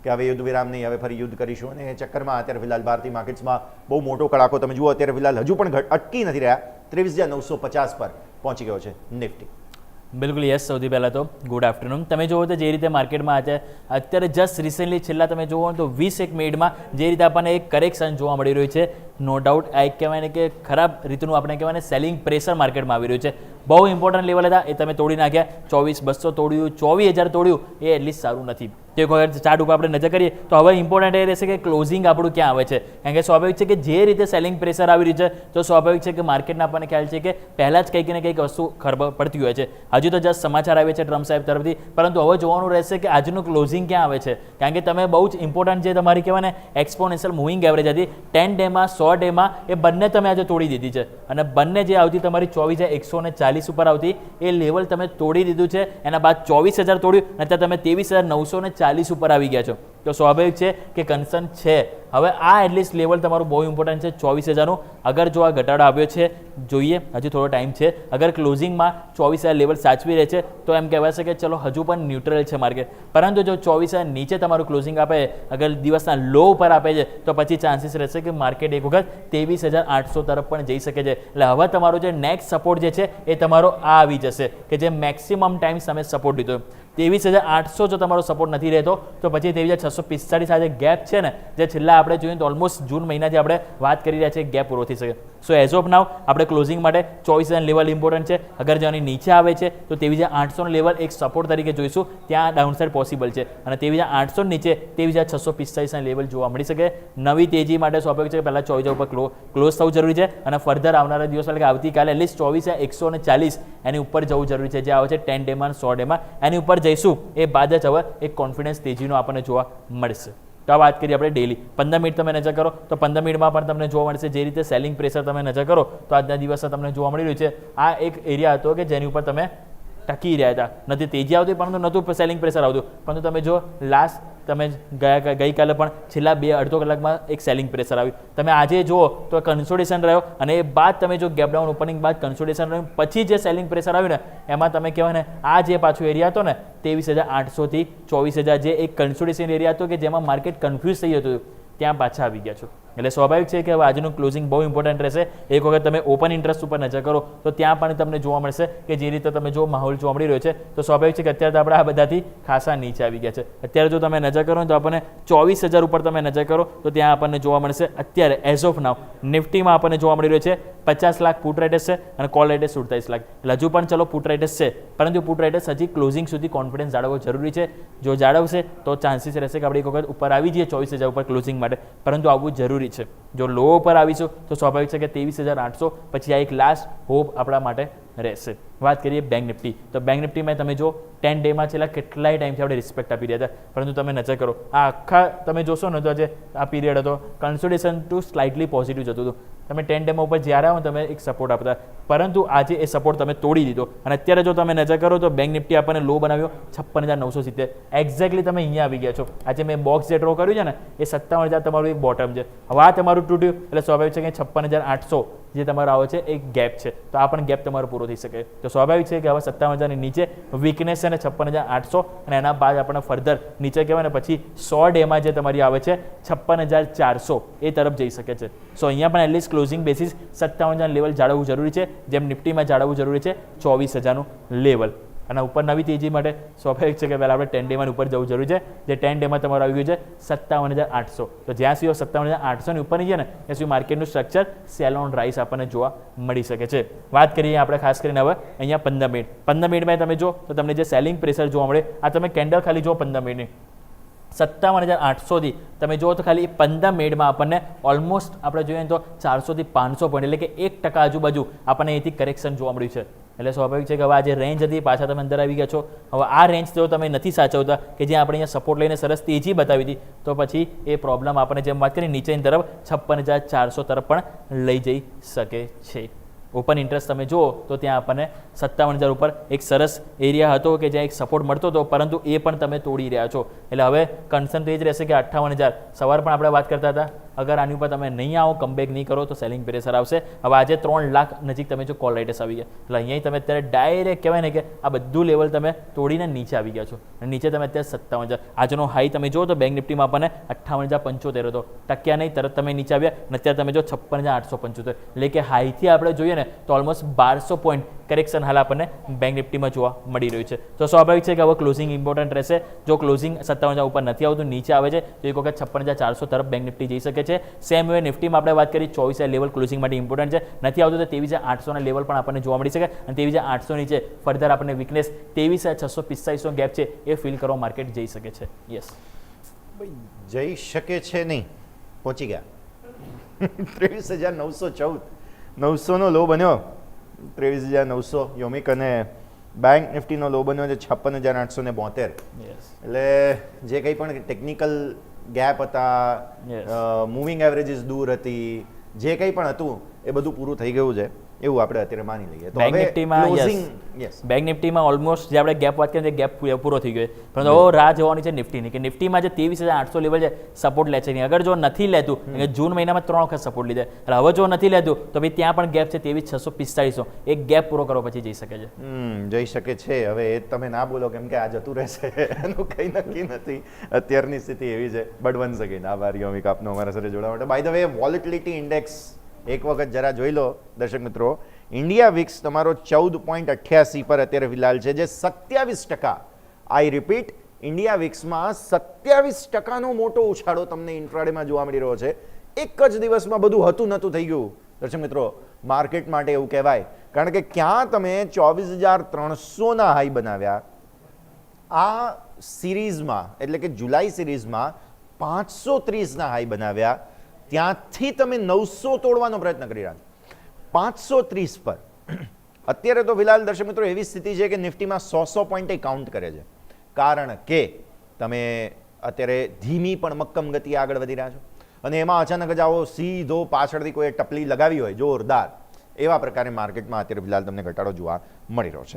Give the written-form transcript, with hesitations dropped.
કે હવે યુદ્ધ વિરામ નહીં, હવે ફરી યુદ્ધ કરીશું, અને એ ચક્કરમાં અત્યારે ફિલહાલ ભારતીય માર્કેટ્સમાં બહુ મોટો કડાકો તમે જુઓ અત્યારે ફિલહાલ હજુ પણ અટકી નથી રહ્યા, 23,950 પર પહોંચી ગયો છે નિફ્ટી. બિલકુલ યસ. સૌથી પહેલાં તો ગુડ આફ્ટરનૂન. તમે જુઓ તો જે રીતે માર્કેટમાં અત્યારે જસ્ટ રિસેન્ટલી છેલ્લા તમે જુઓ તો 21 મિનિટમાં જે રીતે આપણને એક કરેક્શન જોવા મળી રહ્યું છે, નો ડાઉટ આ એક કહેવાય ને કે ખરાબ રીતનું આપણે કહેવાય ને સેલિંગ પ્રેશર માર્કેટમાં આવી રહ્યું છે. બહુ ઇમ્પોર્ટન્ટ લેવલ હતા એ તમે તોડી નાખ્યા. 24,200 તોડ્યું, 24,000 તોડ્યું, એ એટલીસ્ટ સારું નથી. તો એક વખત ચાર્ટ ઉપર આપણે નજર કરીએ તો હવે ઇમ્પોર્ટન્ટ એ રહેશે કે ક્લોઝિંગ આપણું ક્યાં આવે છે, કારણ કે સ્વાભાવિક છે કે જે રીતે સેલિંગ પ્રેશર આવી રહ્યું છે તો સ્વાભાવિક છે કે માર્કેટના આપણને ખ્યાલ છે કે પહેલાં જ કંઈક ને કંઈક વસ્તુ ખરાબ પડતી હોય છે. હજુ તો જસ્ટ સમાચાર આવે છે ટ્રમ્પ સાહેબ તરફથી, પરંતુ હવે જોવાનું રહેશે કે આજનું ક્લોઝિંગ ક્યાં આવે છે, કારણ કે તમે બહુ જ ઇમ્પોર્ટન્ટ જે તમારી કહેવાય ને એક્સપોનેન્શિયલ મૂવિંગ એવરેજ હતી 10 ડેમાં 100 ડેમાં એ બંને તમે આજે તોડી દીધી છે, અને બંને જે આવતી તમારી 24,140 ઉપર આવતી એ લેવલ તમે તોડી દીધું છે. એના બાદ 24,000 તોડ્યું અને અત્યારે તમે 23,940 ઉપર આવી ગયા છો. તો સ્વાભાવિક છે કે કન્સર્ન છે. હવે આ એટલીસ્ટ લેવલ તમારું બહુ ઇમ્પોર્ટન્ટ છે 24,000નું. અગર જો આ ઘટાડો આવ્યો છે, જોઈએ હજુ થોડો ટાઈમ છે, અગર ક્લોઝિંગમાં 24,000 લેવલ સાચવી રહે છે તો એમ કહેવાશે કે ચલો હજુ પણ ન્યુટ્રલ છે માર્કેટ. પરંતુ જો 24,000 નીચે તમારું ક્લોઝિંગ આપે, અગર દિવસના લો ઉપર આપે છે, તો પછી ચાન્સીસ રહેશે કે માર્કેટ એક વખત 23,800 તરફ પણ જઈ શકે છે. એટલે હવે તમારો જે નેક્સ્ટ સપોર્ટ જે છે એ તમારો આ આવી જશે કે જે મેક્સિમમ ટાઈમ તમે સપોર્ટ લીધો. 23,800 જો તમારો સપોર્ટ નથી રહેતો તો પછી 23,645 સાથે ગેપ છે ને, જે છેલ્લા આપણે જોઈએ તો ઓલમોસ્ટ જૂન મહિનાથી આપણે વાત કરી રહ્યા છીએ ગેપ પૂરો થઈ શકે. સો એઝ ઓફ નાવ આપણે ક્લોઝિંગ માટે 24,000 લેવલ ઇમ્પોર્ટન્ટ છે. અગર જો આની નીચે આવે છે તો 23,800 લેવલ એક સપોર્ટ તરીકે જોઈશું, ત્યાં ડાઉનસાઇડ પોસિબલ છે, અને 23,800 નીચે 23,645 લેવલ જોવા મળી શકે. નવી તેજી માટે સ્વાભાવિક છે કે પહેલાં 24,000 ઉપર ક્લોઝ થવું જરૂરી છે, અને ફર્ધર આવનારા દિવસ એટલે કે આવતીકાલે એટલીસ્ટ 24,140 એની ઉપર જવું જરૂરી છે, જે આવે છે 10 ડેમાં 100 ડેમાં. એની ઉપર જઈશું એ બાદ જ હવે એક કોન્ફિડન્સ તેજીનો આપણને જોવા મળશે. તો આ વાત કરીએ આપણે ડેલી 15 મિનિટ તમે નજર કરો તો 15 મિનિટમાં પણ તમને જોવા મળશે જે રીતે સેલિંગ પ્રેશર તમે નજર કરો તો આજના દિવસે તમને જોવા મળી રહ્યું છે. આ એક એરિયા હતો કે જેની ઉપર તમે ટકી રહ્યા હતા, નથી તેજી આવતી પરંતુ નહોતું સેલિંગ પ્રેશર આવતું, પરંતુ તમે જો લાસ્ટ તમે ગઈકાલે પણ છેલ્લા 2-2.5 કલાકમાં એક સેલિંગ પ્રેશર આવ્યું. તમે આજે જુઓ તો કન્સોલિડેશન રહ્યો, અને એ બાદ તમે જો ગેપ ડાઉન ઓપનિંગ બાદ કન્સોલિડેશન રહ્યું, પછી જે સેલિંગ પ્રેશર આવ્યું ને એમાં તમે કહેવાય ને આ જે પાછો એરિયા હતો ને 23,800 થી 24,000 જે એક કન્સોલિડેશન એરિયા હતો કે જેમાં માર્કેટ કન્ફ્યુઝ થઈ હતું, ત્યાં પાછા આવી ગયા છો. એટલે સ્વાભાવિક છે કે હવે આજનું ક્લોઝિંગ બહુ ઇમ્પોર્ટન્ટ રહેશે. એક વખત તમે ઓપન ઇન્ટરેસ્ટ ઉપર નજર કરો તો ત્યાં પણ તમને જોવા મળશે કે જે રીતે તમે જો માહોલ જોવા મળી રહ્યો છે તો સ્વાભાવિક છે કે અત્યારે તો આપણે આ બધાથી ખાસા નીચે આવી ગયા છે. અત્યારે જો તમે નજર કરો તો આપણને 24,000 ઉપર તમે નજર કરો તો ત્યાં આપણને જોવા મળશે અત્યારે એઝ ઓફ નાવ નિફ્ટીમાં આપણને જોવા મળી રહ્યો છે 50 લાખ પુટ રાઇટર્સ છે અને કોલ રાઇટર્સ 47 લાખ. એટલે હજુ પણ ચલો પુટ રાઇટર્સ છે, પરંતુ પુટ રાઇટર્સ હજી ક્લોઝિંગ સુધી કોન્ફિડન્સ જાળવવો જરૂરી છે. જો જાળવશે તો ચાન્સીસ રહેશે કે આપણે એક વખત ઉપર આવી જઈએ 24,000 ઉપર ક્લોઝિંગ માટે, પરંતુ આવવું જરૂરી છે. જો લો ઉપર આવીશું તો સ્વાભાવિક છે કે 23,800 પછી આ એક લાસ્ટ હોપ આપણા માટે રહેશે. વાત કરીએ બેંક નિફ્ટી તો બેંક નિફ્ટીમાં તમે જો 10 ડેમાં છેલ્લા કેટલાય ટાઈમથી આપણે રિસ્પેક્ટ આપી રહ્યા હતા, પરંતુ તમે નજર કરો આ આખા તમે જોશો ને તો આજે આ પીરિયડ હતો કન્સોલિડેશન ટુ સ્લાઇટલી પોઝિટિવ જતું હતું. તમે 10 ડેમાં ઉપર જ્યારે આવો તમે એક સપોર્ટ આપતા, પરંતુ આજે એ સપોર્ટ તમે તોડી દીધો, અને અત્યારે જો તમે નજર કરો તો બેંક નિફ્ટી આપણને લો બનાવ્યો 56,970. એક્ઝેક્ટલી તમે અહીંયા આવી ગયા છો. આજે મેં બોક્સ જે ડ્રો કર્યું છે ને એ 57,000 તમારું એક બોટમ છે. હવે આ તમારું તૂટ્યું એટલે સ્વાભાવિક છે કે 56,800 જે તમારો આવે છે એક ગેપ છે, તો આ પણ ગેપ તમારો પૂરો થઈ શકે. તો સ્વાભાવિક છે કે હવે 57,000 ની નીચે વીકનેસ છે ને 56,800, અને એના બાદ આપણને ફર્ધર નીચે કહેવાય ને પછી 100 ડેમાં જે તમારી આવે છે 56,400 એ તરફ જઈ શકે છે. સો અહીંયા પણ એટલીસ્ટ ક્લોઝિંગ બેસિસ 57,000 લેવલ જાળવવું જરૂરી છે, જેમ નિફ્ટીમાં જાળવવું જરૂરી છે 24,000નું લેવલ. અને ઉપર નવી તેજી માટે સ્વાભાવિક છે કે પહેલાં આપણે 10 ડેમાં ઉપર જવું જરૂરી છે, જે 10 ડેમાં તમારું આવી ગયું છે 57,800. તો જ્યાં સુધી 57,800 ની ઉપર નહીં છે ને ત્યાં સુધી માર્કેટનું સ્ટ્રક્ચર સેલ ઓન રાઇસ આપણને જોવા મળી શકે છે. વાત કરીએ આપણે ખાસ કરીને હવે અહીંયા 15 મિનિટમાં તમે જો તો તમને જે સેલિંગ પ્રેશર જોવા મળે, આ તમે કેન્ડલ ખાલી જો 15 મિનિટની 57,800 થી તમે જુઓ તો ખાલી 15 મિનિટમાં આપણને ઓલમોસ્ટ આપણે જોઈએ તો 400 થી 500 પોઈન્ટ એટલે કે 1% આજુબાજુ આપણને અહીંથી કરેક્શન જોવા મળ્યું છે. એટલે સ્વાભાવિક છે કે હવે આ જે રેન્જ હતી પાછા તમે અંદર આવી ગયા છો. હવે આ રેન્જ જો તમે નથી સાચવતા કે જે આપણે અહીંયા સપોર્ટ લઈને સરસ તેજી બતાવી હતી, તો પછી એ પ્રોબ્લેમ આપણે જેમ વાત કરી નીચેની તરફ 56,400 તરફ પણ લઈ જઈ શકે છે. ઓપન ઇન્ટરેસ્ટ તમે જુઓ તો ત્યાં આપણને 57,000 ઉપર એક સરસ એરિયા હતો કે જ્યાં એક સપોર્ટ મળતો હતો, પરંતુ એ પણ તમે તોડી રહ્યા છો. એટલે હવે કન્સર્ન તો એ જ રહેશે કે 58,000 સવાર પણ આપણે વાત કરતા હતા અગર આની ઉપર તમે નહીં આવો કમબેક નહીં કરો તો સેલિંગ પ્રેશર આવશે. હવે આજે 3 લાખ નજીક તમે જો કોલ રાઇટર્સ આવી ગયા એટલે અહીંયા તમે અત્યારે ડાયરેક્ટ કહેવાય ને કે આ બધું લેવલ તમે તોડીને નીચે આવી ગયા છો અને નીચે તમે અત્યારે 57,000 આજનો હાઈ તમે જુઓ તો બેંક નિફ્ટીમાં આપણને 58,075 હતો, ટક્યા નહીં તરત તમે નીચે આવ્યા અને અત્યારે તમે જો 56,875 એટલે કે હાઈથી આપણે જોઈએ ને તો ઓલમોસ્ટ 1200 પોઈન્ટ કરેક્શન હાલ આપણને બેંક નિફ્ટીમાં જોવા મળી રહ્યું છે. તો સ્વાભાવિક છે કે હવે ક્લોઝિંગ ઇમ્પોર્ટન્ટ રહેશે. જો ક્લોઝિંગ 57,000 ઉપર નથી આવતું નીચે આવે છે તો એક વખત 56,400 તરફ બેંક નિફ્ટી જઈ શકે છે. સેમ વે નિફ્ટીમાં આપણે વાત કરી 24,000 લેવલ ક્લોઝિંગ માટે ઇમ્પોર્ટન્ટ છે, નથી આવતું તો 23,800 ના લેવલ પણ આપણને જોવા મળી શકે અને 23,800 નીચે ફર્ધર આપણને વીકનેસ 23,645 ગેપ છે એ ફીલ કરવા માર્કેટ જઈ શકે છે. યસ જઈ શકે છે નહીં, પહોંચી ગયા 23,914, 900નો લો બન્યો 23,900 યોમિક અને બેંક નિફ્ટીનો લો બન્યો છે 56,872. યસ એટલે જે કંઈ પણ ટેકનિકલ ગેપ હતા, Yes. મૂવિંગ એવરેજીસ દૂર હતી, જે કંઈ પણ હતું એ બધું પૂરું થઈ ગયું છે એવું આપણે અત્યારે માની લઈએ. તો બેંક હવે નિફ્ટીમાં closing, યસ yes. બેંક નિફ્ટીમાં ઓલમોસ્ટ જે આપણે ગેપ વાત કરીએ ગેપ પૂરો થઈ ગયો છે, પરંતુ હવે રાહ જોવાની છે નિફ્ટીની કે નિફ્ટીમાં જે 23,800 લેવલ છે સપોર્ટ લે છે નહીં. અગર જો નથી લેતું કે જૂન મહિનામાં 3 વખત સપોર્ટ લીધા એટલે હવે જો નથી લેતું તો ભાઈ ત્યાં પણ ગેપ છે 23,645 એક ગેપ પૂરો કરવા પછી જઈ શકે છે. જઈ શકે છે. હવે એ તમે ના બોલો કેમ કે આ જતું રહેશે એનું કંઈ નક્કી નથી. અત્યારની સ્થિતિ એવી છે. બટ વન સેકન્ડ આભાર યોમિક આપનો અમારા સાથે જોડાવા માટે. By the way volatility index એક વખત જરા જોઈ લો દર્શક મિત્રો. ઇન્ડિયા વિક્સ તમારો 14.88 પર અત્યારે ફિલહાલ છે, જે 27%, આઈ રિપીટ, ઇન્ડિયા વિક્સમાં 27%નો મોટો ઉછાળો તમને ઇન્ટ્રાડેમાં જોવા મળી રહ્યો છે. એક જ દિવસમાં બધું હતું નતું થઈ ગયું દર્શક મિત્રો. માર્કેટ માટે એવું કહેવાય, કારણ કે ક્યાં તમે 24,300ના હાઈ બનાવ્યા, આ સિરીઝમાં એટલે કે જુલાઈ સિરીઝમાં 530ના હાઈ બનાવ્યા, ત્યાંથી તમે 900 તોડવાનો પ્રયત્ન કરી રહ્યા છો 530 પર. અત્યારે તો ફિલહાલ દર્શક મિત્રો એવી સ્થિતિ છે કે નિફ્ટીમાં 100 પોઈન્ટ કાઉન્ટ કરે છે, કારણ કે તમે અત્યારે ધીમી પણ મક્કમ ગતિ આગળ વધી રહ્યા છો અને એમાં અચાનક જ આવો સીધો પાછળથી કોઈ ટપલી લગાવી હોય જોરદાર, એવા પ્રકારે માર્કેટમાં અત્યારે ફિલહાલ તમને ઘટાડો જોવા મળી રહ્યો છે.